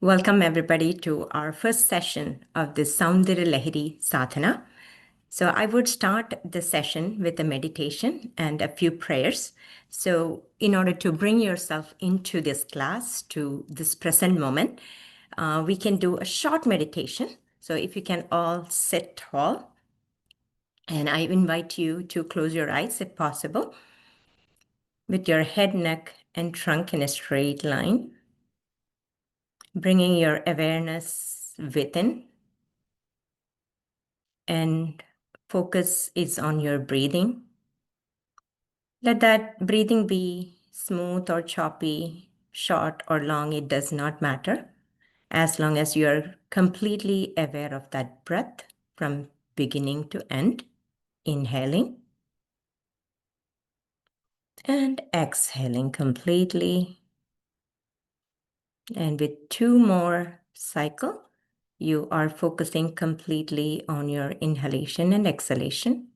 Welcome everybody to our first session of the Soundarya Lahari Sadhana. So I would start the session with a meditation and a few prayers. So in order to bring yourself into this class, to this present moment, we can do a short meditation. So if you can all sit tall, and I invite you to close your eyes if possible, with your head, neck, and trunk in a straight line, bringing your awareness within. And focus is on your breathing. Let that breathing be smooth or choppy, short or long, it does not matter, as long as you're completely aware of that breath from beginning to end. Inhaling and exhaling completely. And with two more cycles, you are focusing completely on your inhalation and exhalation.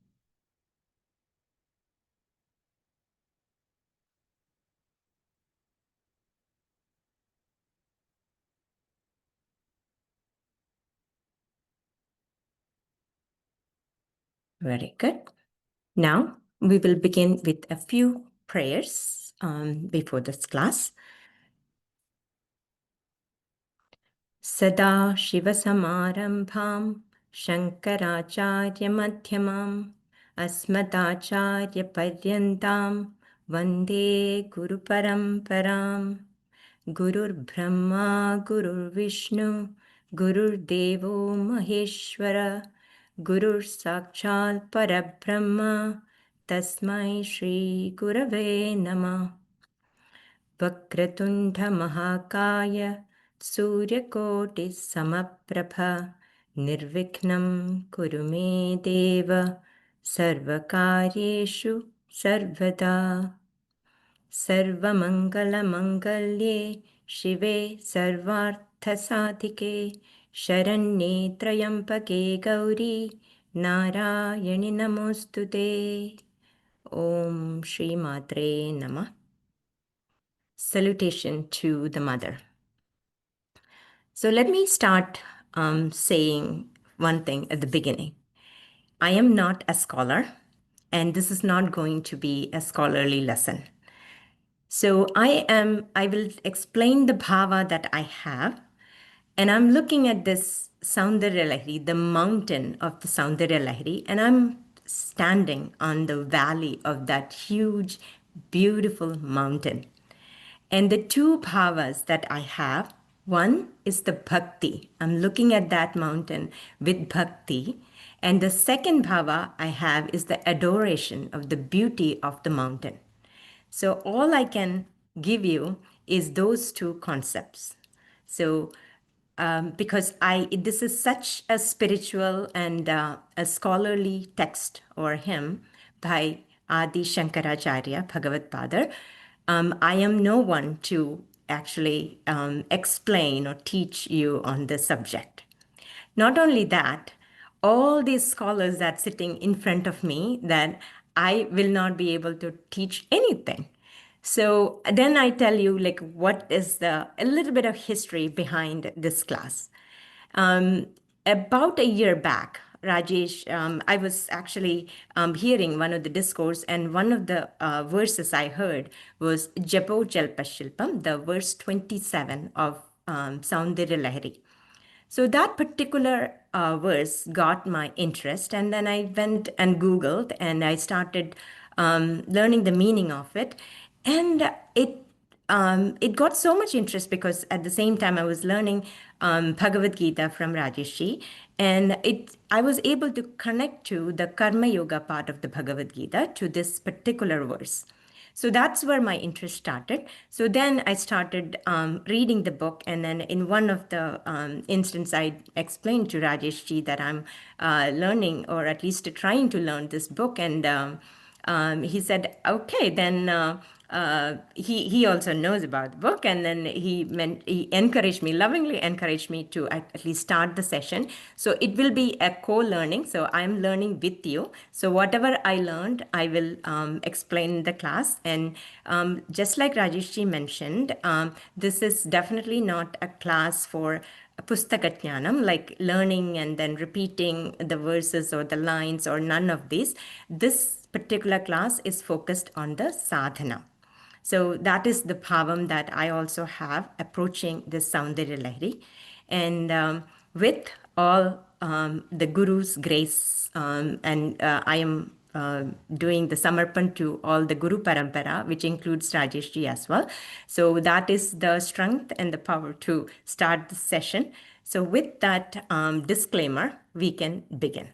Very good. Now, we will begin with a few prayers before this class. Sada Shiva Samarambham Shankaracharya Madhyamam Asmadacharya Paryantam Vande Guru Paramparam Gurur Brahma Gurur Vishnu Gurur Devo Maheshwara Gurur Sakshal Parabrahma Tasmai Shri Gurave Namah. Vakratundha Mahakaya Suryakoti Samaprabha Nirvikhnam Kurume Deva Sarvakaryeshu Sarvada Sarvamangala Mangalye Shive Sarvarthasadhike Sharanye Trayambake Gauri Narayani Namostute. Om Shri Matre Namah. Salutation to the Mother. So let me start saying one thing at the beginning. I am not a scholar, and this is not going to be a scholarly lesson. So I will explain the bhava that I have, and I'm looking at this Soundarya Lahari, the mountain of the Soundarya Lahari, and I'm standing on the valley of that huge, beautiful mountain. And the two bhavas that I have, one is the bhakti. I'm looking at that mountain with bhakti. And the second bhava I have is the adoration of the beauty of the mountain. So all I can give you is those two concepts. So because this is such a spiritual and a scholarly text or hymn by Adi Shankaracharya, Bhagavad Padar, I am no one to actually explain or teach you on this subject. Not only that, all these scholars that sitting in front of me, that I will not be able to teach anything. So then I tell you like what is a little bit of history behind this class. About a year back, Rajesh, I was actually hearing one of the discourse, and one of the verses I heard was Japo Jalpa Shilpam, the verse 27 of Soundarya Lahari. So that particular verse got my interest, and then I went and Googled, and I started learning the meaning of it, and it got so much interest because at the same time I was learning Bhagavad Gita from Rajesh, and I was able to connect to the Karma Yoga part of the Bhagavad Gita to this particular verse. So that's where my interest started. So then I started reading the book, and then in one of the instances, I explained to Rajesh ji that I'm learning, or at least trying to learn this book, and he said, "Okay, then he also knows about the book, and then he encouraged me, lovingly encouraged me to at least start the session. So it will be a co-learning. So I'm learning with you. So whatever I learned, I will explain in the class. And just like Rajeshji mentioned, this is definitely not a class for pustakajnanam, like learning and then repeating the verses or the lines or none of these. This particular class is focused on the sadhana. So that is the bhavam that I also have approaching this Soundarya Lahari. And with all the Guru's grace, and I am doing the samarpan to all the Guru Parampara, which includes Rajeshji as well. So that is the strength and the power to start the session. So with that disclaimer, we can begin.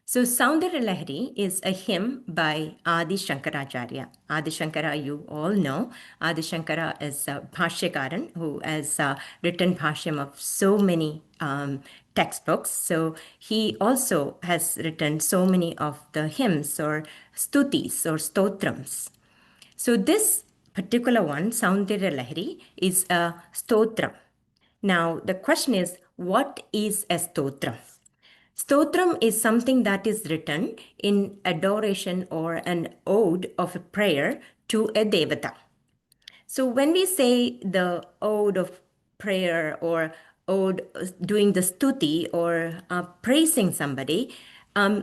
So Soundarya Lahari is a hymn by Adi Shankaracharya. Adi Shankara, you all know. Adi Shankara is a Bhashyakaran who has written Bhashyam of so many textbooks. So he also has written so many of the hymns or stutis or stotrams. So this particular one, Soundarya Lahari, is a stotram. Now the question is, what is a stotram? Stotram is something that is written in adoration or an ode of a prayer to a devata. So when we say the ode of prayer or ode doing the stuti or praising somebody,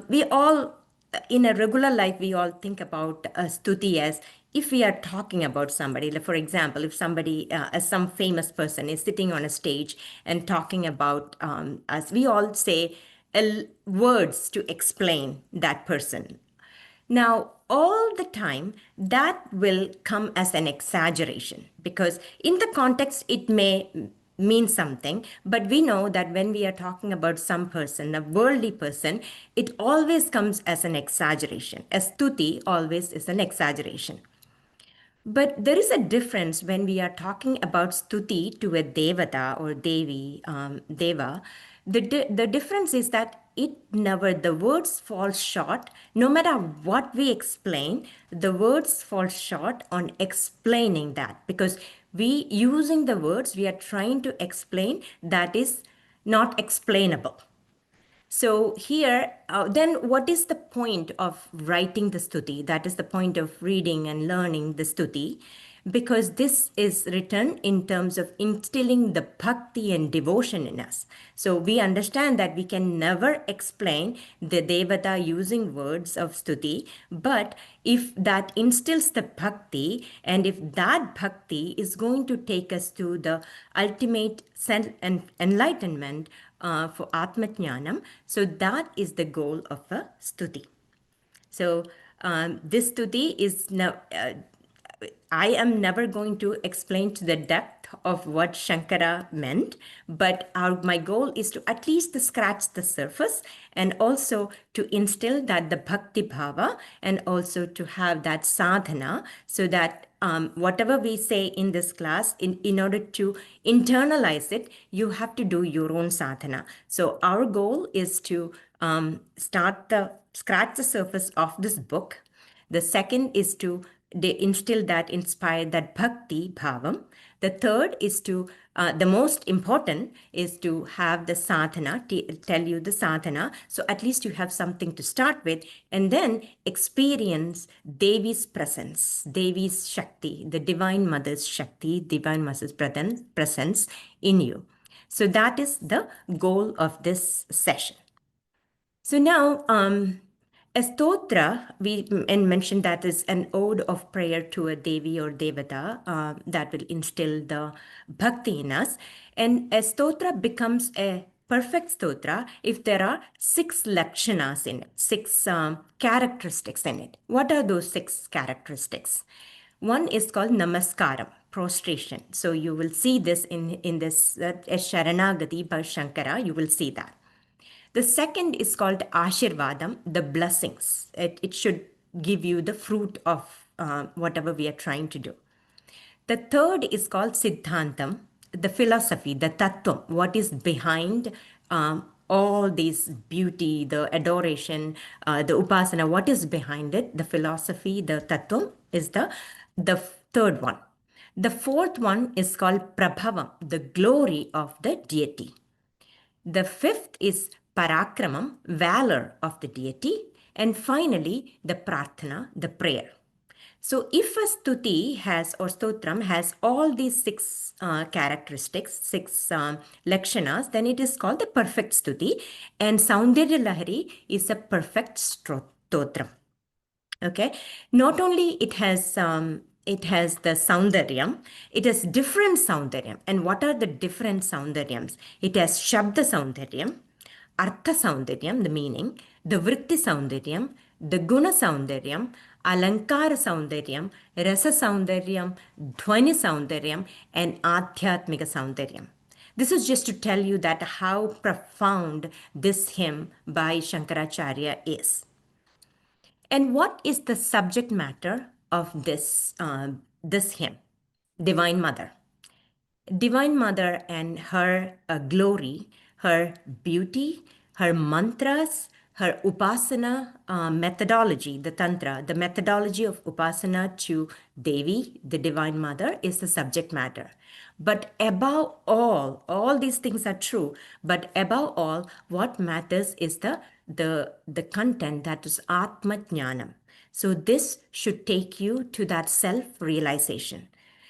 we all, in a regular life, we all think about stuti as if we are talking about somebody. Like for example, if somebody, some famous person is sitting on a stage and talking about us, we all say words to explain that person. Now, all the time, that will come as an exaggeration because in the context, it may mean something, but we know that when we are talking about some person, a worldly person, it always comes as an exaggeration. A stuti always is an exaggeration. But there is a difference when we are talking about stuti to a devata or devi, deva. The difference is that the words fall short. No matter what we explain, the words fall short on explaining that because using the words, we are trying to explain that is not explainable. So here, then what is the point of writing the stuti? That is the point of reading and learning the stuti, because this is written in terms of instilling the bhakti and devotion in us. So we understand that we can never explain the devata using words of stuti, but if that instills the bhakti, and if that bhakti is going to take us to the ultimate enlightenment, for Atmajnanam. So that is the goal of a stuti. So this stuti is now, I am never going to explain to the depth of what Shankara meant, but my goal is to at least scratch the surface and also to instill that the bhakti bhava and also to have that sadhana so that whatever we say in this class, in order to internalize it, you have to do your own sadhana. So our goal is to scratch the surface of this book. The second is to inspire that bhakti bhavam. The third is to, the most important is to have the sadhana, tell you the sadhana. So at least you have something to start with and then experience Devi's presence, Devi's Shakti, the Divine Mother's Shakti, Divine Mother's presence in you. So that is the goal of this session. So now, a stotra, we mentioned that is an ode of prayer to a Devi or Devata that will instill the bhakti in us. And a stotra becomes a perfect stotra if there are 6 lakshanas in it, 6 characteristics in it. What are those 6 characteristics? One is called namaskaram, prostration. So you will see this in this Sharanagati by Shankara, you will see that. The second is called Ashirvadam, the blessings. It should give you the fruit of whatever we are trying to do. The third is called Siddhantam, the philosophy, the tattvam, what is behind all this beauty, the adoration, the upasana, what is behind it, the philosophy, the tattvam is the third one. The fourth one is called Prabhavam, the glory of the deity. The fifth is Parakramam, valor of the deity. And finally, the Prarthana, the prayer. So if a stuti has or stotram has all these six characteristics, six lakshanas, then it is called the perfect stuti. And Soundarya Lahari is a perfect stotram. Okay, not only it has the soundaryam, it has different soundaryam. And what are the different soundaryams? It has shabda soundaryam, artha soundaryam, the meaning, the vritti soundaryam, the guna soundaryam, alankara soundaryam, rasa soundaryam, dhvani soundaryam, and adhyatmika soundaryam. This is just to tell you that how profound this hymn by Shankaracharya is. And what is the subject matter of this hymn? Divine Mother. Divine Mother and her glory, her beauty, her mantras, her upasana methodology, the tantra, the methodology of upasana to Devi, the Divine Mother, is the subject matter. But above all these things are true, but above all, what matters is the content, that is Atma Jnanam. So this should take you to that self-realization.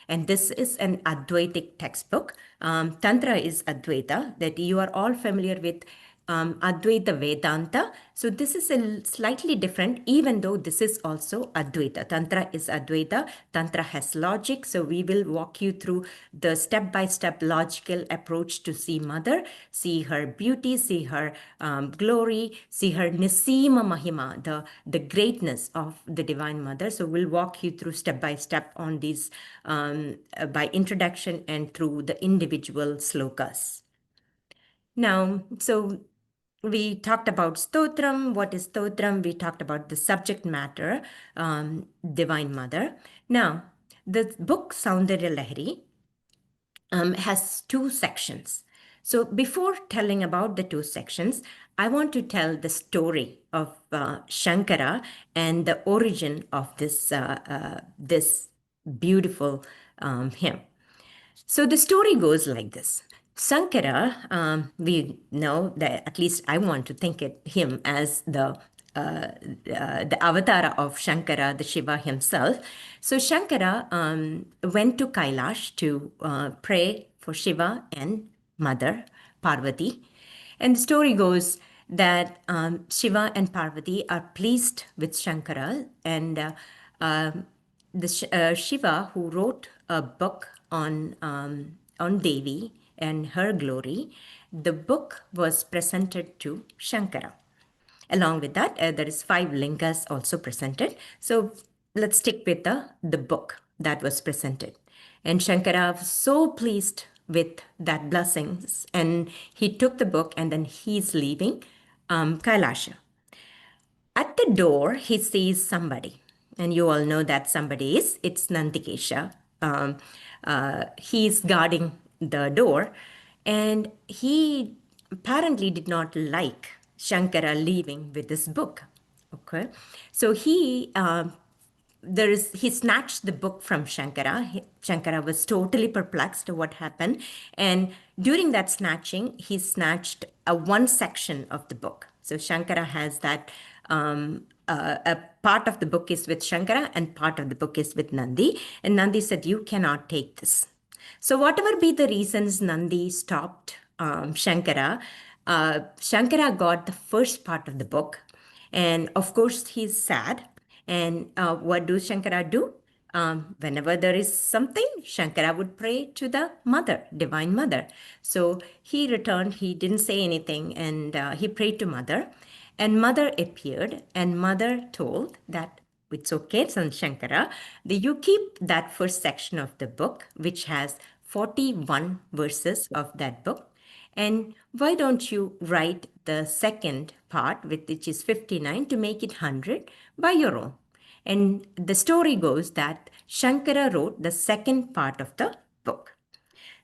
And this is an Advaitic textbook. Tantra is Advaita, that you are all familiar with Advaita Vedanta. So this is a slightly different, even though this is also Advaita. Tantra is Advaita. Tantra has logic. So we will walk you through the step-by-step logical approach to see Mother, see her beauty, see her glory, see her Nisima Mahima, the greatness of the Divine Mother. So we'll walk you through step-by-step on these by introduction and through the individual slokas. Now, so we talked about stotram. What is stotram? We talked about the subject matter, Divine Mother. Now, the book Soundarya Lahari has two sections. So before telling about the two sections, I want to tell the story of Shankara and the origin of this beautiful hymn. So the story goes like this. Sankara, we know that, at least I want to think of him as the avatara of Shankara, the Shiva himself. So Shankara went to Kailash to pray for Shiva and Mother Parvati. And the story goes that Shiva and Parvati are pleased with Shankara, and Shiva, who wrote a book on Devi and her glory, the book was presented to Shankara. Along with that, there is 5 lingas also presented. So let's stick with the book that was presented. And Shankara was so pleased with that blessings, and he took the book, and then he's leaving Kailasha. At the door, he sees somebody, and you all know that somebody it's Nandikesha. He's guarding the door, and he apparently did not like Shankara leaving with this book. Okay, so he snatched the book from Shankara. Shankara was totally perplexed at what happened, and during that snatching, he snatched one section of the book. So Shankara has that. A part of the book is with Shankara and part of the book is with Nandi. And Nandi said, "You cannot take this." So whatever be the reasons Nandi stopped Shankara, Shankara got the first part of the book. And of course, he's sad. And what do Shankara do? Whenever there is something, Shankara would pray to the Mother, Divine Mother. So he returned, he didn't say anything, and he prayed to Mother. And Mother appeared, and Mother told that it's okay, son Shankara, that you keep that first section of the book, which has 41 verses of that book. And why don't you write the second part, which is 59, to make it 100 by your own? And the story goes that Shankara wrote the second part of the book.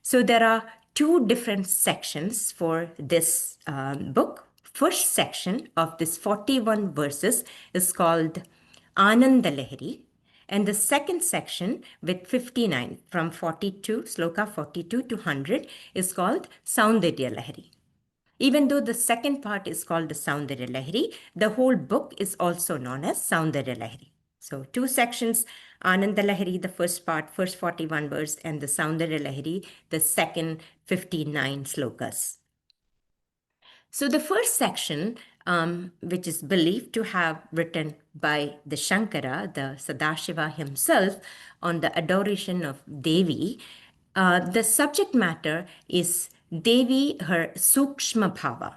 So there are 2 different sections for this book. First section of this 41 verses is called Ananda Lahari, And the second section with 59 from 42, sloka 42 to 100 is called Soundarya Lahari. Even though the second part is called the Soundarya Lahari, the whole book is also known as Soundarya Lahari. So two sections, Ananda Lahari, the first part, first 41 verse, and the Soundarya Lahari, the second 59 slokas. So the first section, which is believed to have written by the Shankara, the Sadashiva himself, on the adoration of Devi, the subject matter is Devi, her Sūkṣma Bhāva.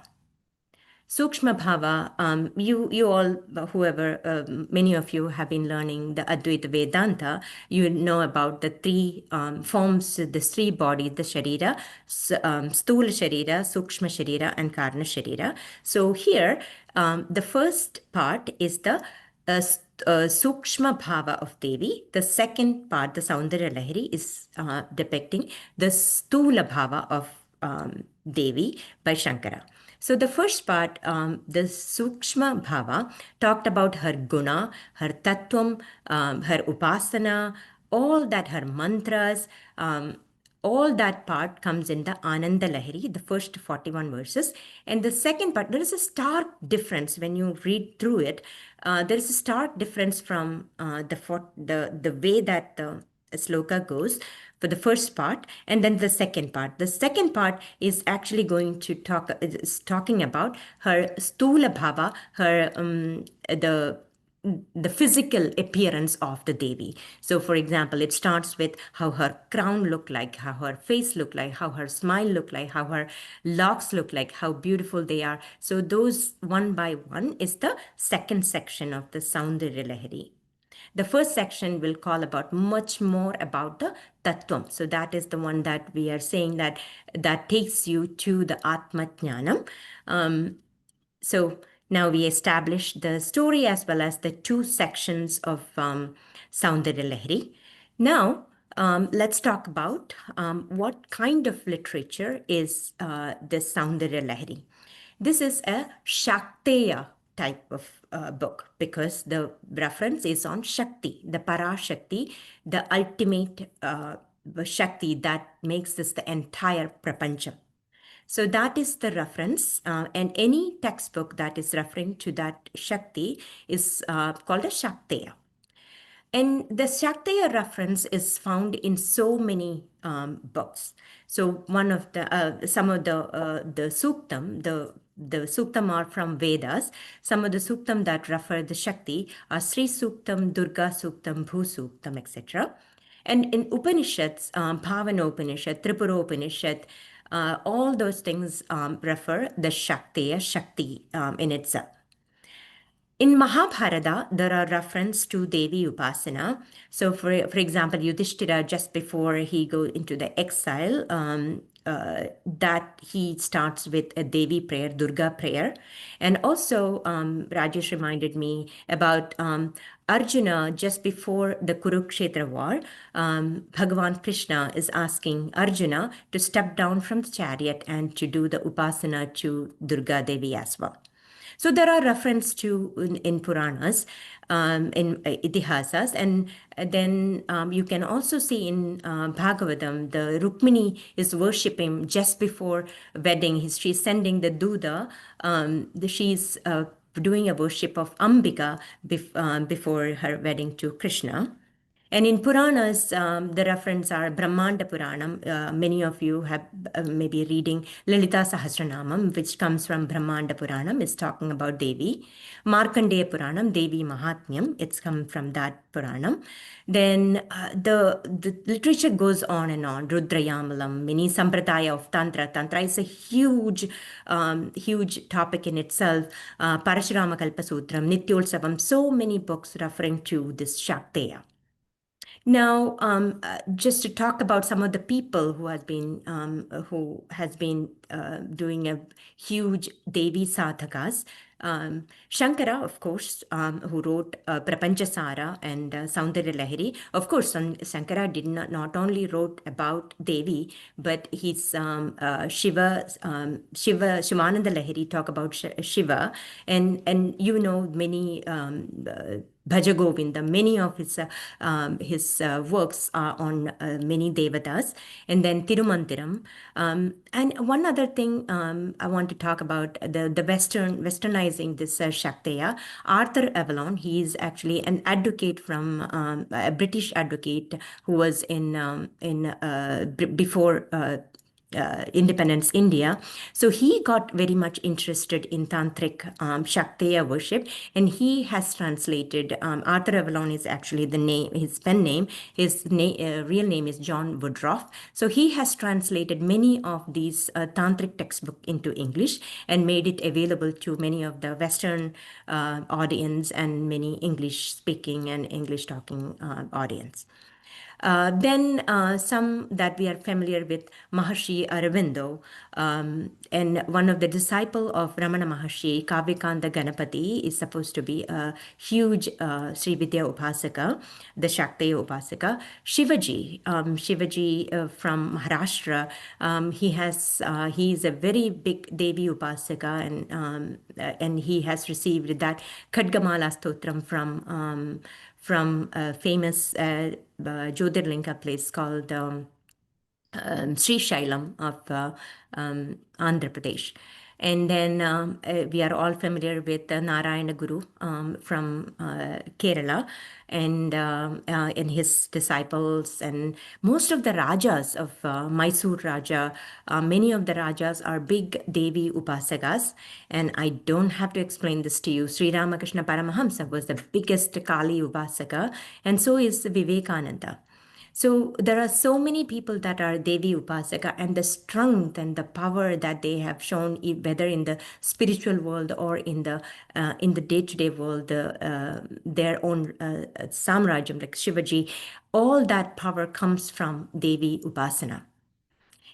Sūkṣma Bhāva, you all, whoever, many of you have been learning the Advaita Vedanta, you know about the three forms, the three bodies, the Sharira, Sthūla Sharira, Sūkṣma Sharira, and Karana Sharira. So here, the first part is the Sūkṣma Bhāva of Devi. The second part, the Soundarya Lahari, is depicting the Sthūla Bhāva of Devi by Shankara. So the first part, the Sūkṣma Bhāva, talked about her guna, her tattvam, her upasana, all that, her mantras, all that part comes in the Ananda Lahari, the first 41 verses. And the second part, there is a stark difference when you read through it. There is a stark difference from the way that the sloka goes for the first part, and then the second part. The second part is actually going to talking about her Sthūla Bhāva, her the physical appearance of the Devi. So, for example, it starts with how her crown looked like, how her face looked like, how her smile looked like, how her locks look like, how beautiful they are. So those one by one is the second section of the Soundarya Lahari. The first section will call about much more about the tattvam. So that is the one that we are saying that takes you to the Atma Jnanam. So now we established the story as well as the two sections of Soundarya Lahari. Now let's talk about what kind of literature is the Soundarya Lahari. This is a Shakteya type of book because the reference is on Shakti, the Parashakti, the ultimate Shakti that makes this the entire Prapancham. So that is the reference, and any textbook that is referring to that Shakti is called a Shakteya. And the Shakteya reference is found in so many books. So one of the some of the Suktam, the Suktam are from Vedas. Some of the Suktam that refer the Shakti are Sri Suktam, Durga Suktam, Bhu Suktam, etc. And in Upanishads, Bhavana Upanishad, Tripura Upanishad, all those things refer the Shakteya, Shakti in itself. In Mahabharata, there are reference to Devi Upasana. So, for example, Yudhishthira, just before he goes into the exile, that he starts with a Devi prayer, Durga prayer. And also, Rajesh reminded me about Arjuna, just before the Kurukshetra war, Bhagavan Krishna is asking Arjuna to step down from the chariot and to do the Upasana to Durga Devi as well. So there are reference to in Puranas, in Itihasas, and then you can also see in Bhagavatam, the Rukmini is worshipping just before wedding. She's sending the Duda, she's doing a worship of Ambika before her wedding to Krishna. And in Puranas, the reference are Brahmanda Puranam. Many of you have maybe reading Lalita Sahasranamam, which comes from Brahmanda Puranam. It's talking about Devi. Markandeya Puranam, Devi Mahatmyam. It's come from that Puranam. Then the literature goes on and on. Rudrayamalam, mini Sampradaya of Tantra. Tantra is a huge topic in itself. Parashurama Kalpasutram, Nityolsavam, so many books referring to this Shakteya. Now, just to talk about some of the people who has been doing a huge Devi sadhakas. Shankara, of course, who wrote Prapanchasara and Soundarya Lahari. Of course, Shankara did not only wrote about Devi, but his Shiva, Shivananda Lahari talk about Shiva, and you know many Bhaja Govinda. Many of his works are on many devatas, and then Tirumantiram. And one other thing I want to talk about the westernizing this Shakteya. Arthur Avalon, he is actually an advocate from a British advocate who was before independence India. So he got very much interested in tantric Shakteya worship, and he has translated. Arthur Avalon is actually the name, his pen name. His real name is John Woodruff. So he has translated many of these tantric textbook into English and made it available to many of the Western audience and many English speaking and English talking audience. Then some that we are familiar with, Maharshi Aurobindo, and one of the disciple of Ramana Maharshi, Kavikanda Ganapati, is supposed to be a huge Sri Vidya Upasaka, the Shakteya Upasaka. Shivaji from Maharashtra, he is a very big Devi Upasaka, and he has received that Khadgamala stotrum from a famous Jyotirlinga place called Sri Shailam of Andhra Pradesh. And then we are all familiar with Narayana Guru from Kerala and his disciples. And most of the Rajas of Mysore Raja, many of the Rajas are big Devi Upasakas. And I don't have to explain this to you. Sri Ramakrishna Paramahamsa was the biggest Kali Upasaka, and so is Vivekananda. So there are so many people that are Devi Upasaka, and the strength and the power that they have shown, whether in the spiritual world or in the day-to-day world, their own samrajyam like Shivaji, all that power comes from Devi Upasana.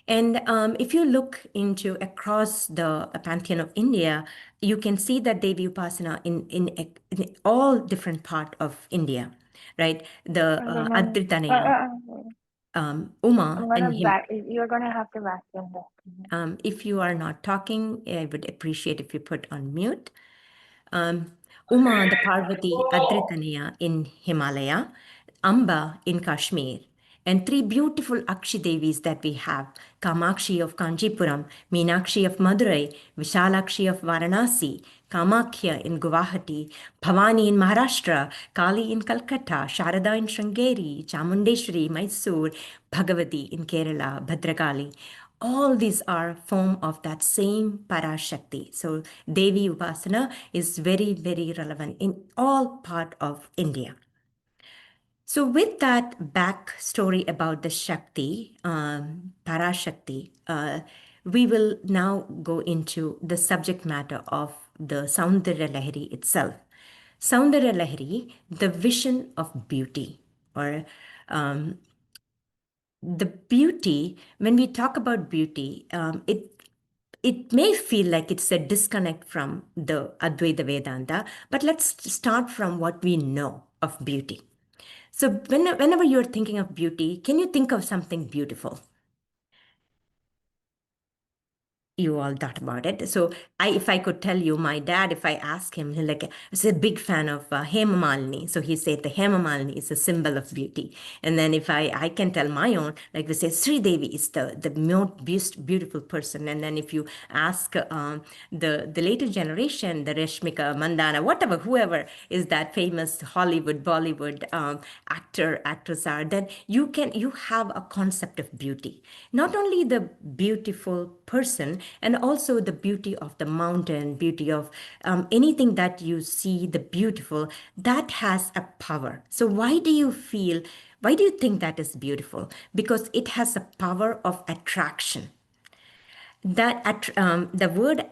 And if you look into across the pantheon of India, you can see that Devi Upasana in all different part of India, right? The Adritanaya, Uma, and him. You're gonna have to vacuum that. If you are not talking, I would appreciate if you put on mute. Uma, the Parvati, Adritanaya in Himalaya, Amba in Kashmir, and three beautiful Akshi Devis that we have, Kamakshi of Kanchipuram, Meenakshi of Madurai, Vishalakshi of Varanasi, Kamakhya in Guwahati, Bhavani in Maharashtra, Kali in Calcutta, Sharada in Sringeri, Chamundeshwari, Mysore, Bhagavati in Kerala, Bhadrakali. All these are form of that same Parashakti. So Devi Upasana is very, very relevant in all part of India. So with that backstory about the Shakti, Parashakti, we will now go into the subject matter of the Soundarya Lahari itself. Soundarya Lahari, the vision of beauty, or the beauty, when we talk about beauty, it may feel like it's a disconnect from the Advaita Vedanta, but let's start from what we know of beauty. So whenever you're thinking of beauty, can you think of something beautiful? You all thought about it. So if I could tell you, my dad, if I ask him, he's a big fan of Hema Malini. So he said the Hema Malini is a symbol of beauty. And then if I can tell my own, like we say, Sri Devi is the most beautiful person. And then if you ask the later generation, the Rashmika, Mandana, whatever, whoever is that famous Hollywood, Bollywood actress are, then you have a concept of beauty. Not only the beautiful person, and also the beauty of the mountain, beauty of anything that you see, the beautiful, that has a power. So why do you think that is beautiful? Because it has a power of attraction. The word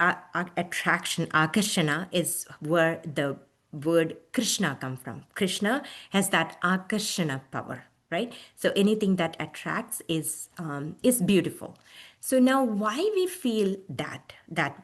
attraction, akarshana, is where the word Krishna come from. Krishna has that akarshana power, right? So anything that attracts is beautiful. So now why we feel that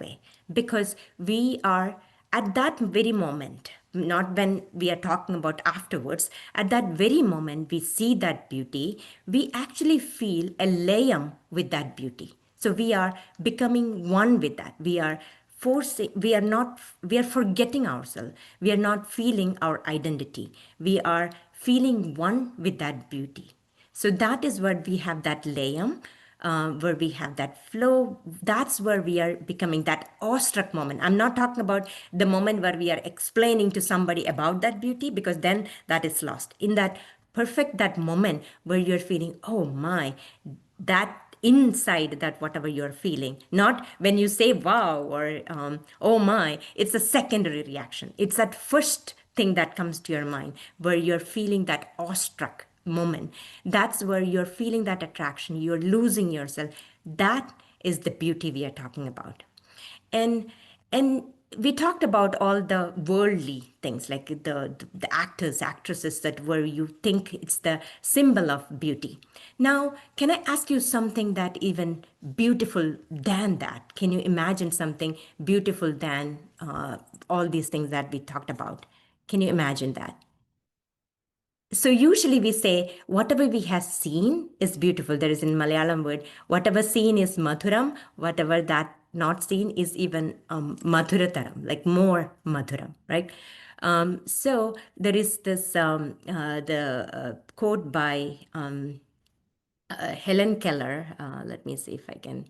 way? Because we are at that very moment, not when we are talking about afterwards, at that very moment we see that beauty, we actually feel a layam with that beauty. So we are becoming one with that. We are we are forgetting ourselves. We are not feeling our identity. We are feeling one with that beauty. So that is where we have that layam, where we have that flow. That's where we are becoming that awestruck moment. I'm not talking about the moment where we are explaining to somebody about that beauty, because then that is lost. In that perfect, that moment where you're feeling, oh my, that inside, that whatever you're feeling, not when you say wow or oh my, it's a secondary reaction. It's that first thing that comes to your mind where you're feeling that awestruck moment. That's where you're feeling that attraction, you're losing yourself. That is the beauty we are talking about. And we talked about all the worldly things, like the actors, actresses, that where you think it's the symbol of beauty. Now, can I ask you something that even beautiful than that? Can you imagine something beautiful than all these things that we talked about? Can you imagine that? So usually we say whatever we have seen is beautiful. There is in Malayalam word, whatever seen is madhuram, whatever that not seen is even madhurataram, like more madhuram, right? So there is this the quote by Helen Keller. Let me see if I can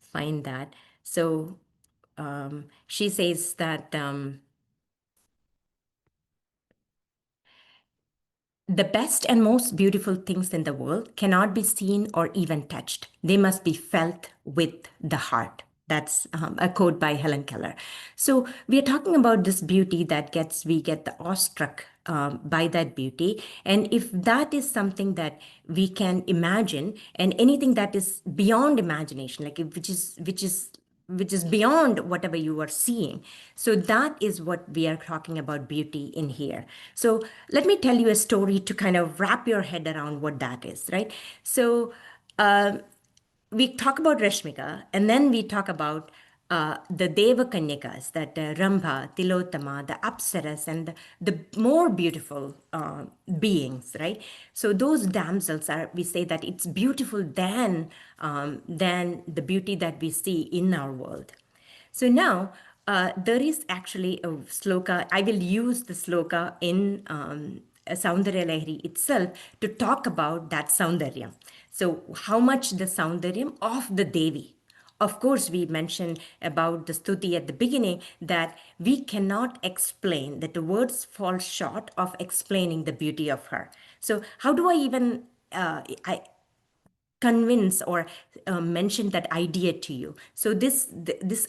find that. So she says that. The best and most beautiful things in the world cannot be seen or even touched. They must be felt with the heart. That's a quote by Helen Keller. So we are talking about this beauty that we get the awestruck by that beauty. And if that is something that we can imagine, and anything that is beyond imagination, like which is beyond whatever you are seeing. So that is what we are talking about beauty in here. So let me tell you a story to kind of wrap your head around what that is, right? So we talk about Rashmika, and then we talk about the Deva Kanyakas, that Rambha, Tilotama, the Apsaras, and the more beautiful beings, right? So those damsels are, we say that it's beautiful than the beauty that we see in our world. So now there is actually a sloka. I will use the sloka in Soundarya Lahari itself to talk about that Soundarya. So how much the Soundaryam of the Devi. Of course, we mentioned about the stuti at the beginning that we cannot explain, that the words fall short of explaining the beauty of her. So how do I even convince or mention that idea to you? So this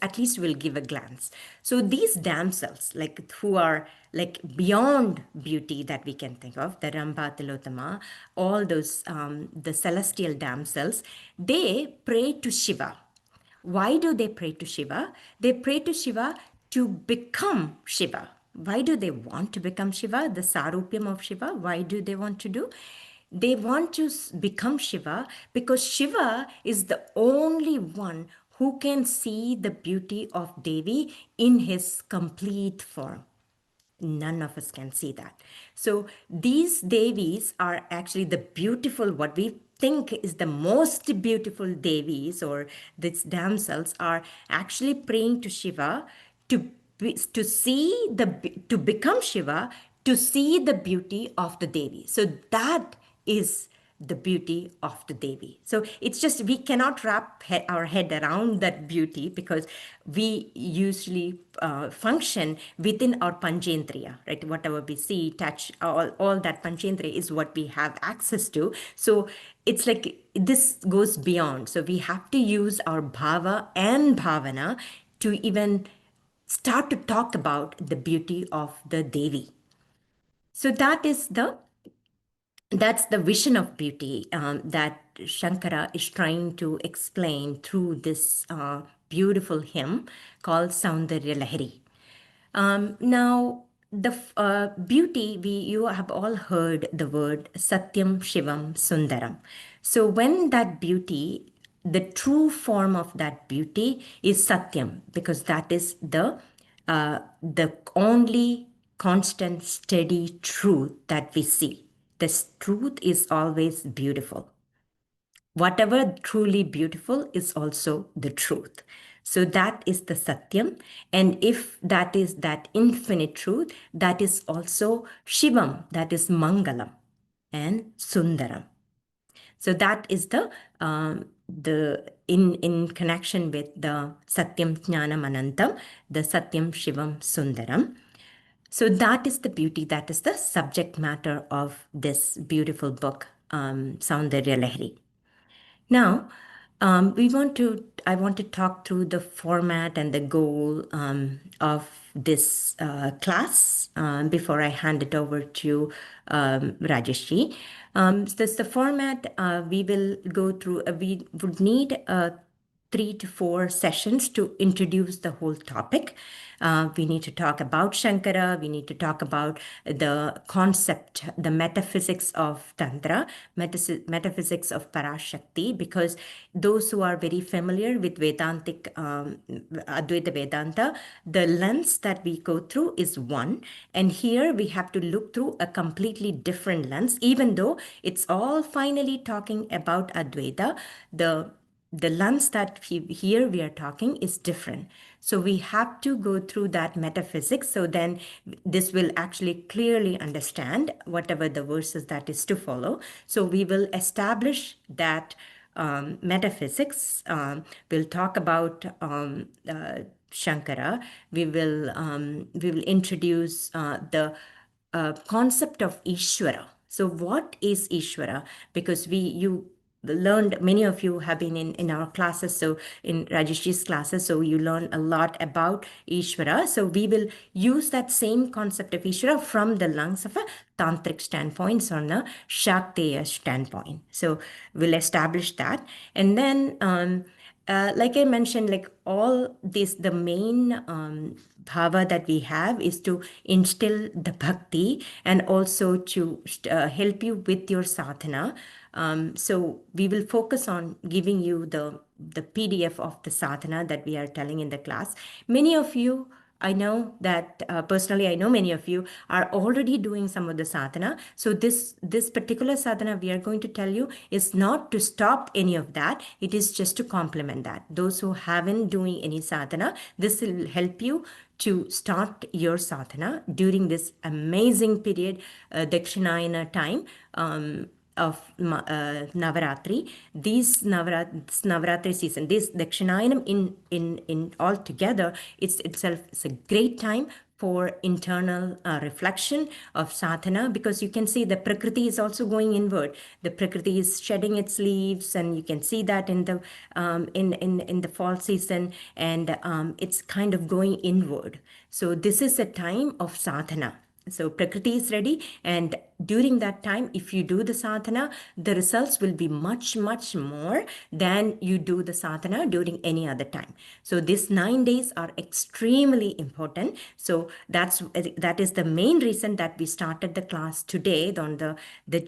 at least will give a glance. So these damsels, like who are like beyond beauty that we can think of, the Rambha, Tilotama, all those the celestial damsels, they pray to Shiva. Why do they pray to Shiva? They pray to Shiva to become Shiva. Why do they want to become Shiva? The Sarupyam of Shiva. Why do they want to do? They want to become Shiva because Shiva is the only one who can see the beauty of Devi in his complete form. None of us can see that. So these Devis are actually the beautiful, what we think is the most beautiful Devis or these damsels are actually praying to Shiva to become Shiva, to see the beauty of the Devi. So that is the beauty of the Devi. So it's just we cannot wrap our head around that beauty because we usually function within our panchendriya, right? Whatever we see, touch, all that panchendriya is what we have access to. So it's like this goes beyond. So we have to use our bhava and bhavana to even start to talk about the beauty of the Devi. So that's the vision of beauty that Shankara is trying to explain through this beautiful hymn called Soundarya Lahari. Now, the beauty, you have all heard the word Satyam Shivam Sundaram. So when that beauty, the true form of that beauty is Satyam, because that is the only constant, steady truth that we see. This truth is always beautiful. Whatever truly beautiful is also the truth. So that is the Satyam. And if that is that infinite truth, that is also Shivam, that is Mangalam and Sundaram. So that is the in connection with the Satyam Jnanam Anantam, the Satyam Shivam Sundaram. So that is the beauty, that is the subject matter of this beautiful book, Soundarya Lahari. Now, I want to talk through the format and the goal of this class before I hand it over to Rajesh. This the format we will go through. We would need 3 to 4 sessions to introduce the whole topic. We need to talk about Shankara. We need to talk about the concept, the metaphysics of Tantra, metaphysics of Parashakti, because those who are very familiar with Vedantic, Advaita Vedanta, the lens that we go through is one. And here we have to look through a completely different lens, even though it's all finally talking about Advaita. The lens that here we are talking is different. So we have to go through that metaphysics. So then this will actually clearly understand whatever the verses that is to follow. So we will establish that metaphysics. We'll talk about Shankara. We will introduce the concept of Ishvara. So what is Ishvara? Because you learned, many of you have been in our classes, so in Rajesh's classes, so you learn a lot about Ishvara. So we will use that same concept of Ishvara from the lungs of a tantric standpoint, so on a Shaktiya standpoint. So we'll establish that. And then like I mentioned, like all this, the main bhava that we have is to instill the bhakti and also to help you with your sadhana. So we will focus on giving you the PDF of the sadhana that we are telling in the class. Many of you, I know that personally, I know many of you are already doing some of the sadhana. So this particular sadhana we are going to tell you is not to stop any of that. It is just to complement that. Those who haven't doing any sadhana, this will help you to start your sadhana during this amazing period, Dakshinayana time. Of Navaratri, this Navaratri season, this Dakshinayanam in all together, it's itself is a great time for internal reflection of sadhana, because you can see the Prakriti is also going inward. The Prakriti is shedding its leaves, and you can see that in the in the fall season, and it's kind of going inward. So this is a time of sadhana. So Prakriti is ready, and during that time, if you do the sadhana, the results will be much, much more than you do the sadhana during any other time. So these 9 days are extremely important. So that is the main reason that we started the class today on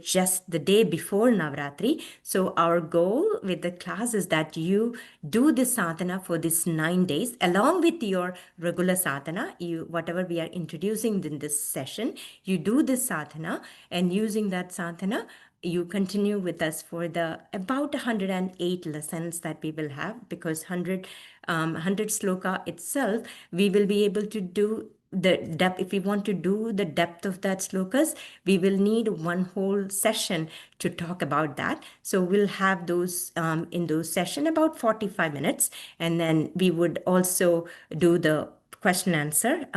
just the day before Navratri. So our goal with the class is that you do the sadhana for these 9 days along with your regular sadhana. Whatever we are introducing in this session, you do this sadhana, and using that sadhana, you continue with us for the about 108 lessons that we will have, because 100 sloka itself, we will be able to do the depth. If we want to do the depth of that slokas, we will need one whole session to talk about that. So we'll have those in those session about 45 minutes, and then we would also do the question answer.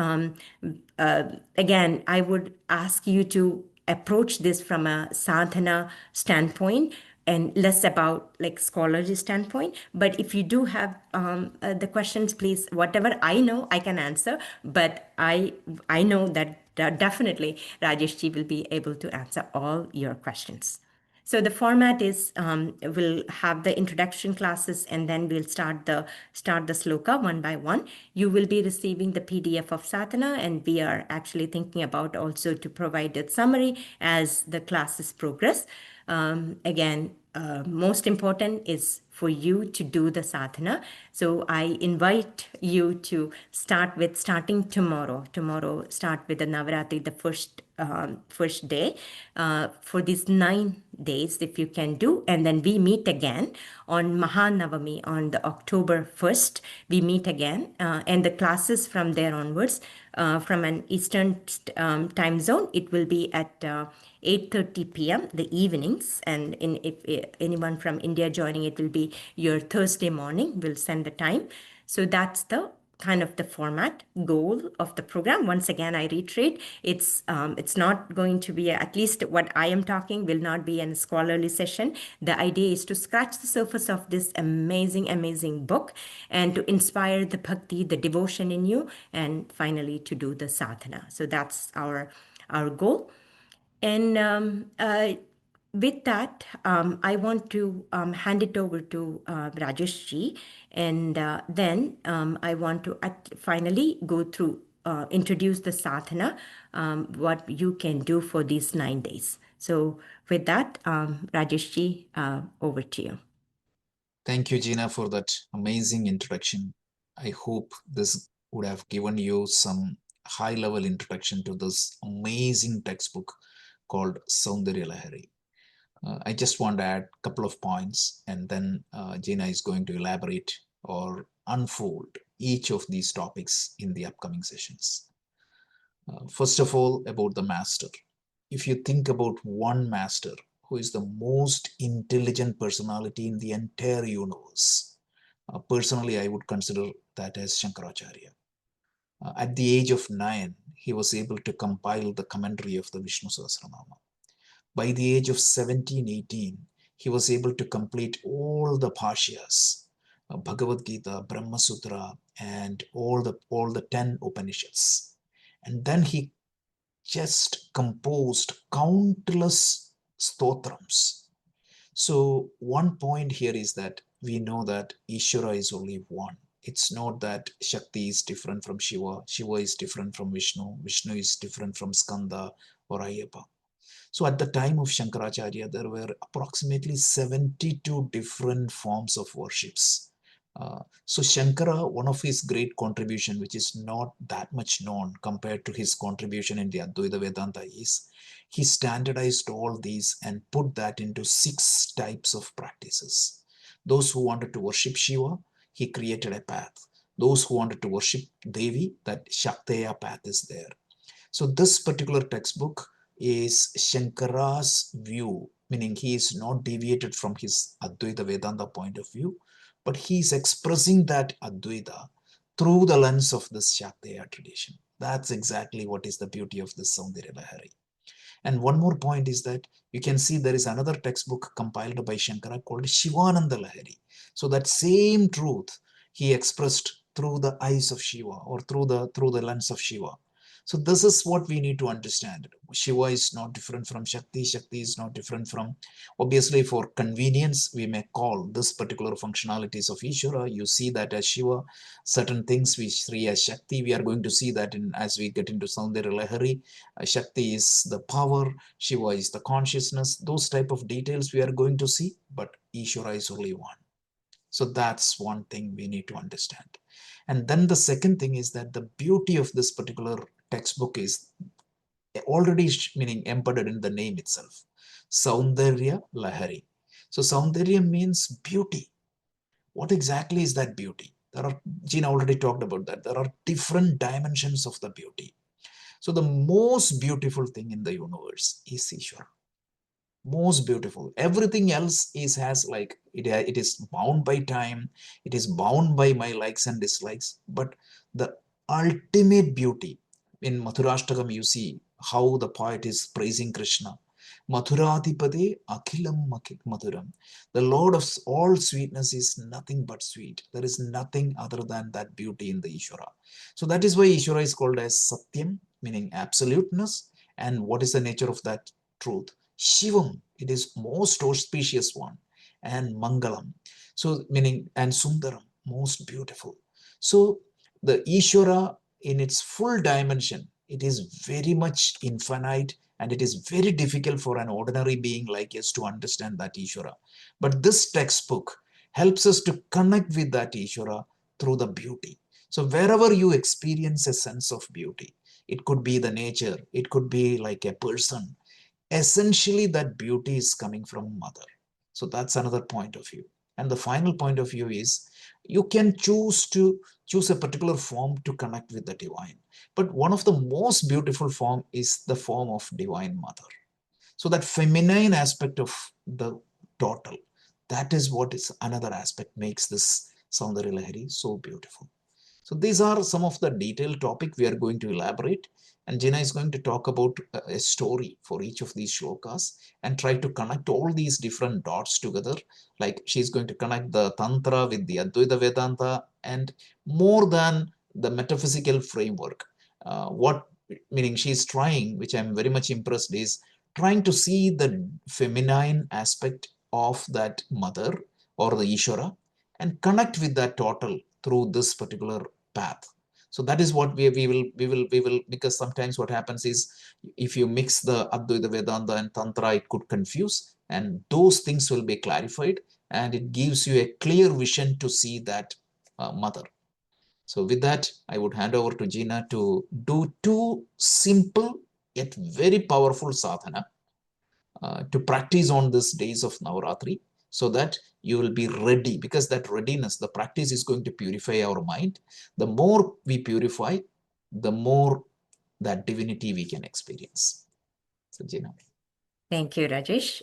Again, I would ask you to approach this from a sadhana standpoint and less about like scholarly standpoint. But if you do have the questions, please, whatever I know, I can answer. But I know that definitely Rajesh ji will be able to answer all your questions. So the format is we'll have the introduction classes, and then we'll start the sloka one by one. You will be receiving the PDF of sadhana, and we are actually thinking about also to provide a summary as the classes progress. Again, most important is for you to do the sadhana. So I invite you to starting tomorrow. Tomorrow, start with the Navaratri, the first first day for these 9 days, if you can do. And then we meet again on Mahanavami on the October 1st. We meet again, and the classes from there onwards, from an Eastern time zone, it will be at 8:30 p.m. the evenings. And if anyone from India joining, it will be your Thursday morning. We'll send the time. So that's the kind of the format goal of the program. Once again, I reiterate, it's not going to be, at least what I am talking will not be a scholarly session. The idea is to scratch the surface of this amazing book and to inspire the bhakti, the devotion in you, and finally to do the sadhana. So that's our goal. And with that, I want to hand it over to Rajesh ji, and then I want to finally go through, introduce the sadhana, what you can do for these 9 days. So with that, Rajesh ji, over to you. Thank you, Jeena, for that amazing introduction. I hope this would have given you some high-level introduction to this amazing textbook called Soundarya Lahari. I just want to add a couple of points, and then Jeena is going to elaborate or unfold each of these topics in the upcoming sessions. First of all, about the master. If you think about one master who is the most intelligent personality in the entire universe, personally, I would consider that as Shankaracharya. At the age of 9, he was able to compile the commentary of the Vishnu Sahasranama. By the age of 17, 18, he was able to complete all the Bhashyas, Bhagavad Gita, Brahma Sutra, and all the 10 Upanishads. And then he just composed countless stotrams. So one point here is that we know that Ishvara is only one. It's not that Shakti is different from Shiva, Shiva is different from Vishnu, Vishnu is different from Skanda or Ayyappa. So at the time of Shankaracharya, there were approximately 72 different forms of worships. So Shankara, one of his great contribution, which is not that much known compared to his contribution in the Advaita Vedanta, is he standardized all these and put that into 6 types of practices. Those who wanted to worship Shiva, he created a path. Those who wanted to worship Devi, that Shakteya path is there. So this particular textbook is Shankara's view, meaning he is not deviated from his Advaita Vedanta point of view, but he is expressing that Advaita through the lens of this Shakteya tradition. That's exactly what is the beauty of this Soundarya Lahari. And one more point is that you can see there is another textbook compiled by Shankara called Shivananda Lahari. So that same truth he expressed through the eyes of Shiva or through the lens of Shiva. So this is what we need to understand. Shiva is not different from Shakti. Shakti is not different from, obviously for convenience, we may call this particular functionalities of Ishvara. You see that as Shiva. Certain things we see as Shakti. We are going to see that as we get into Soundarya Lahari. Shakti is the power. Shiva is the consciousness. Those type of details we are going to see. But Ishvara is only one. So that's one thing we need to understand. And then the second thing is that the beauty of this particular textbook is already meaning embedded in the name itself. Soundarya Lahari. So Soundarya means beauty. What exactly is that beauty? Jeena already talked about that. There are different dimensions of the beauty. So the most beautiful thing in the universe is Ishvara. Most beautiful. Everything else has like it is bound by time, it is bound by my likes and dislikes, but the ultimate beauty in Mathurashtakam, you see how the poet is praising Krishna. Mathuradipade akhilam mathuram. The Lord of all sweetness is nothing but sweet. There is nothing other than that beauty in the Ishvara. So that is why Ishvara is called as Satyam, meaning absoluteness. And what is the nature of that truth? Shivam, it is most auspicious one, and Mangalam, so meaning, and Sundaram, most beautiful. So the Ishvara in its full dimension, it is very much infinite, and it is very difficult for an ordinary being like us to understand that Ishvara. But this textbook helps us to connect with that Ishvara through the beauty. So wherever you experience a sense of beauty, it could be the nature, it could be like a person. Essentially, that beauty is coming from mother. So that's another point of view. And the final point of view is you can choose a particular form to connect with the divine. But one of the most beautiful form is the form of divine mother. So that feminine aspect of the total, that is what is another aspect makes this Soundarya Lahari so beautiful. So these are some of the detailed topic we are going to elaborate, and Jeena is going to talk about a story for each of these shlokas and try to connect all these different dots together. Like she's going to connect the Tantra with the Advaita Vedanta, and more than the metaphysical framework. What meaning she's trying, which I'm very much impressed, is trying to see the feminine aspect of that mother or the Ishvara and connect with that total through this particular path. So that is what we will, because sometimes what happens is if you mix the Advaita Vedanta and Tantra, it could confuse, and those things will be clarified, and it gives you a clear vision to see that mother. So with that, I would hand over to Jeena to do two simple yet very powerful sadhana to practice on these days of Navaratri, so that you will be ready, because that readiness, the practice is going to purify our mind. The more we purify, the more that divinity we can experience. So Jeena. Thank you, Rajesh.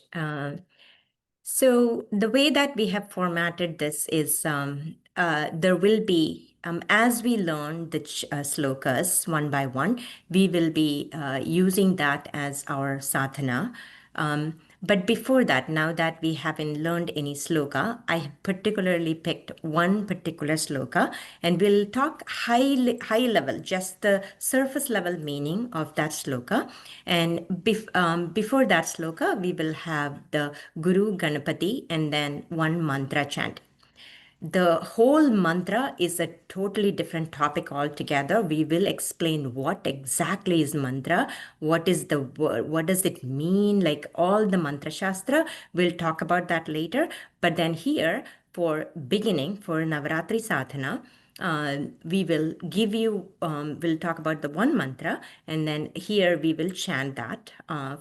So the way that we have formatted this is there will be, as we learn the slokas one by one, we will be using that as our sadhana. But before that, now that we haven't learned any sloka, I have particularly picked one particular sloka, and we'll talk high level, just the surface level meaning of that sloka. And before that sloka, we will have the Guru Ganapati and then one mantra chant. The whole mantra is a totally different topic altogether. We will explain what exactly is mantra, what is the word, what does it mean, like all the mantra-śāstra. We'll talk about that later. But then here, for beginning, for Navaratri sadhana, we will give you, we'll talk about the one mantra, and then here we will chant that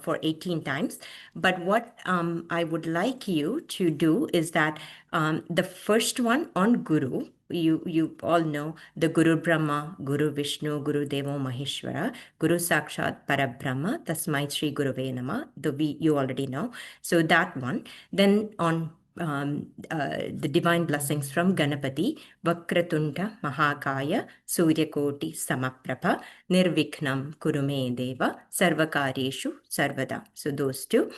for 18 times. But what I would like you to do is that the first one on Guru, you all know the Guru Brahma, Guru Vishnu, Guru Devo Maheshwara, Guru Sakshat Parabrahma, Tasmai Shri Guruve Nama, you already know. So that one. Then on the divine blessings from Ganapati, Vakratunda Mahakaya, Suryakoti Samaprabha, Nirvikhnam Kurume Deva, Sarvakareshu Sarvada. So those two.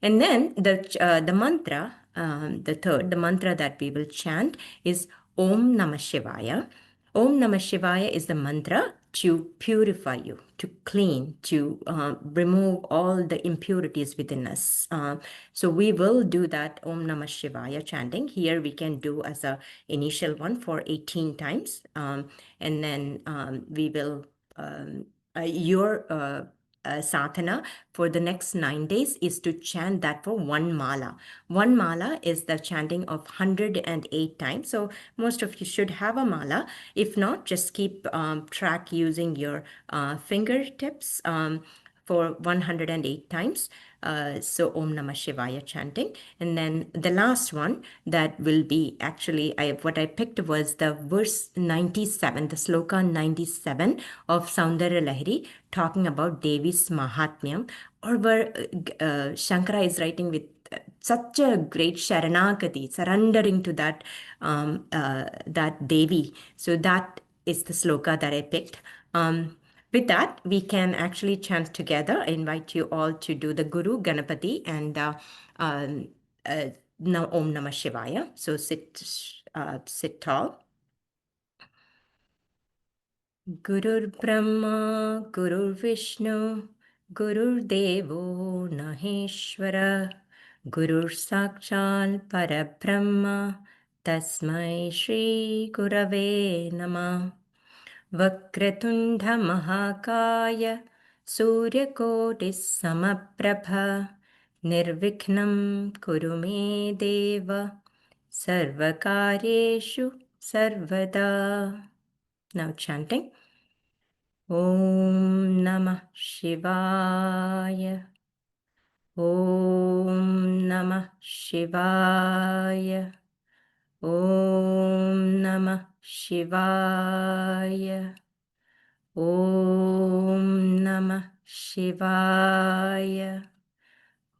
And then the mantra, the mantra that we will chant is Om Namah Shivaya. Om Namah Shivaya is the mantra to purify you, to clean, to remove all the impurities within us. So we will do that Om Namah Shivaya chanting. Here we can do as a initial one for 18 times. And then we will, your sadhana for the next 9 days is to chant that for one mala. One mala is the chanting of 108 times. So most of you should have a mala. If not, just keep track using your fingertips for 108 times. So Om Namah Shivaya chanting. And then the last one that will be actually, what I picked was the verse 97, the sloka 97 of Soundarya Lahari, talking about Devi's Mahatmyam, or where Shankara is writing with such a great sharanagati, surrendering to that that Devi. So that is the sloka that I picked. With that, we can actually chant together. I invite you all to do the Guru Ganapati and now Om Namah Shivaya. So sit tall. Gurur Brahma, Gurur Vishnu, Gurur Devo Maheshwara, Gurur Sakshal Parabrahma, Tasmai Shri Gurave Namah. Vakratunda Mahakaya, Suryakotis Samaprabha, Nirvikhnam Kurume Deva, Sarvakareshu Sarvada. Now chanting. Om Namah Shivaya. Om Namah Shivaya. Om Namah Shivaya. Om Namah Shivaya.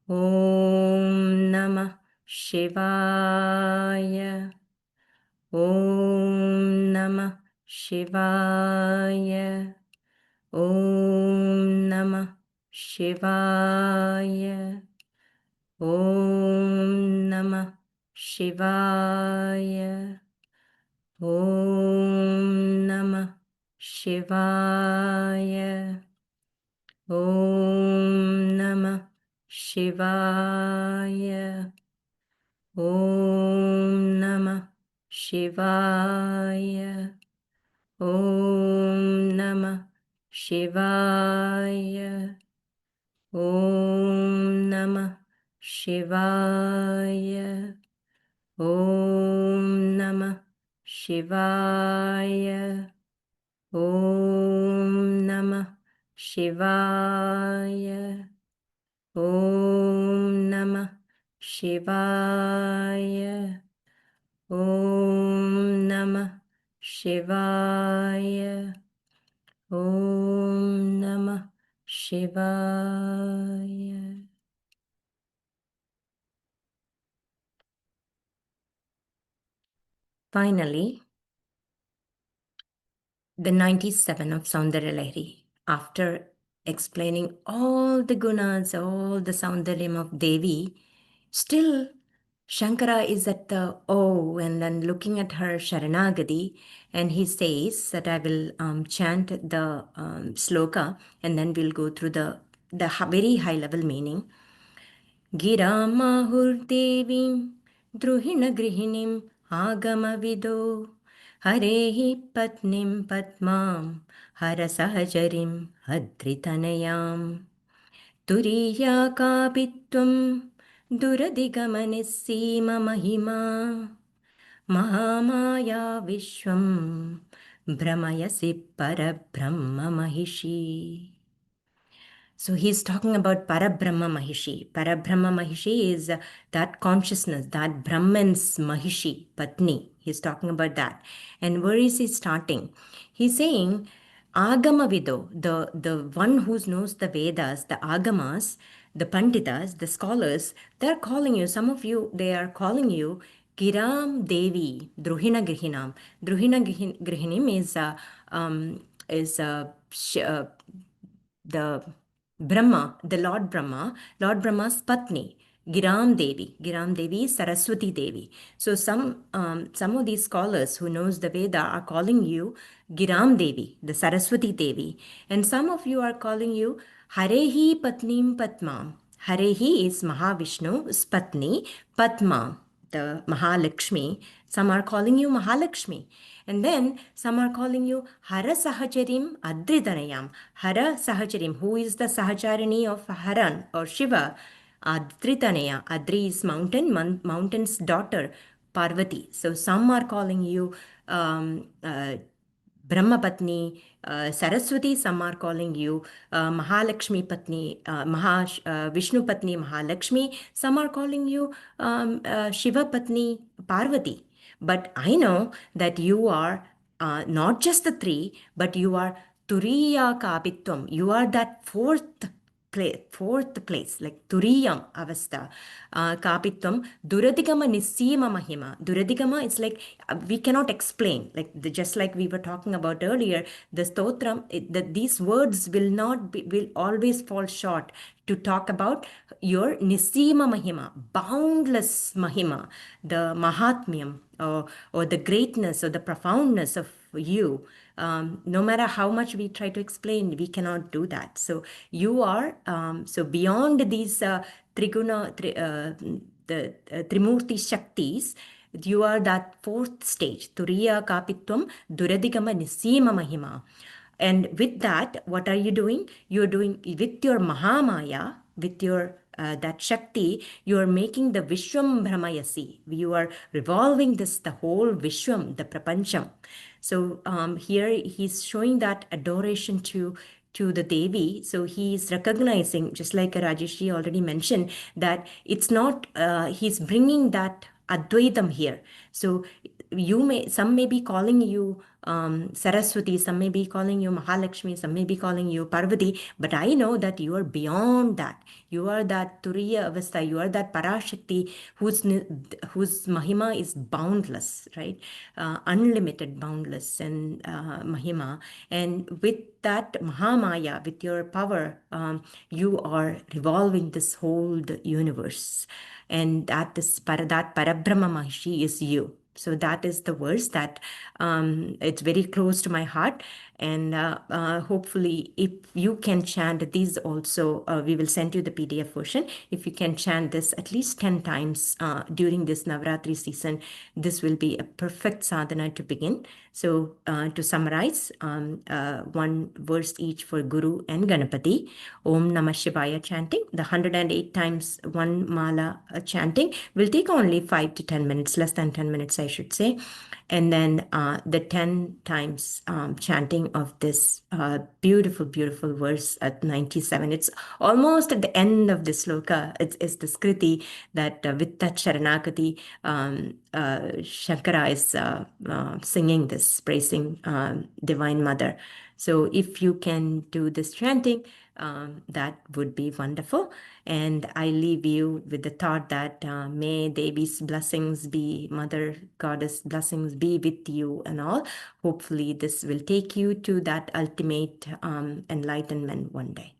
Om Namah Shivaya. Om Namah Shivaya. Om Namah Shivaya. Om Namah Shivaya. Om Namah Shivaya. Om Namah Shivaya. Om Namah Shivaya. Om Namah Shivaya. Om Namah Shivaya. Om Namah Shivaya. Om Namah Shivaya. Om Namah Shivaya. Om Namah Shivaya. Om Namah Shivaya. Finally, the 97 of Soundarya Lahari, after explaining all the gunas, all the Soundaryam of Devi, still Shankara is at the O and then looking at her Sharanagati, and he says that I will chant the sloka and then we'll go through the very high level meaning. Giramahurdevim druhinagrihinim agamavido harehi patnim patmam harasahajarim hadritanayam turiya kapitvam duradigamanissima mahima mahamaya vishwam brahmayasi parabrahma mahishi. So he's talking about Parabrahma Mahishi. Parabrahma Mahishi is that consciousness, that Brahman's Mahishi, Patni. He's talking about that. And where is he starting? He's saying, Agama Vido, the one who knows the Vedas, the Agamas, the Panditas, the scholars, they're calling you, some of you, they are calling you Giram Devi, Druhina Grihinam. Druhina Grihinim is the Brahma, the Lord Brahma's Patni, Giram Devi. Giram Devi is Saraswati Devi. So some of these scholars who knows the Veda are calling you Giram Devi, the Saraswati Devi. And some of you are calling you Harehi Patnim Patmam. Harehi is Mahavishnu's Patni, Patma, the Mahalakshmi. Some are calling you Mahalakshmi. And then some are calling you Hara Sahacharim Adridanayam. Hara Sahacharim, who is the Sahacharini of Haran or Shiva, Adritanaya. Adri is mountain, mountain's daughter, Parvati. So some are calling you Brahma Patni, Saraswati, some are calling you Mahalakshmi Patni, Vishnu Patni Mahalakshmi, some are calling you Shiva Patni Parvati. But I know that you are not just the three, but you are Turiya Kapitvam. You are that fourth place, like Turiyam Avastha, Kapitvam, Duradigama Nisima Mahima. Duradigama is like, we cannot explain, like just like we were talking about earlier, the stotram, these words will always fall short to talk about your Nisima Mahima, boundless Mahima, the Mahatmyam, or the greatness or the profoundness of you. No matter how much we try to explain, we cannot do that. So you are, so beyond these Triguna, the Trimurti Shaktis, you are that fourth stage, Turiya Kapitvam Duradigama Nisima Mahima. And with that, what are you doing? You're doing with your Mahamaya, with your that Shakti, you are making the Vishwam Brahmayasi. You are revolving the whole Vishwam, the Prapancham. So here he's showing that adoration to the Devi. So he's recognizing, just like Rajesh already mentioned, that it's not, he's bringing that Advaitam here. So some may be calling you Saraswati, some may be calling you Mahalakshmi, some may be calling you Parvati, but I know that you are beyond that. You are that Turiya Avastha, you are that Parashakti whose Mahima is boundless, right? Unlimited, boundless, and Mahima. And with that Mahamaya, with your power, you are revolving this whole universe. And that Parabrahma Mahishi is you. So that is the verse that it's very close to my heart. And hopefully, if you can chant these also, we will send you the PDF version. If you can chant this at least 10 times during this Navratri season, this will be a perfect sadhana to begin. So to summarize, one verse each for Guru and Ganapati. Om Namah Shivaya chanting, the 108 times one mala chanting will take only 5 to 10 minutes, less than 10 minutes, I should say. And then the 10 times chanting of this beautiful, beautiful verse at 97. It's almost at the end of the sloka. It's the skriti that with that Sharanagati, Shankara is singing this, praising Divine Mother. So if you can do this chanting, that would be wonderful. And I leave you with the thought that may Devi's blessings be, Mother Goddess blessings be with you and all. Hopefully this will take you to that ultimate enlightenment one day.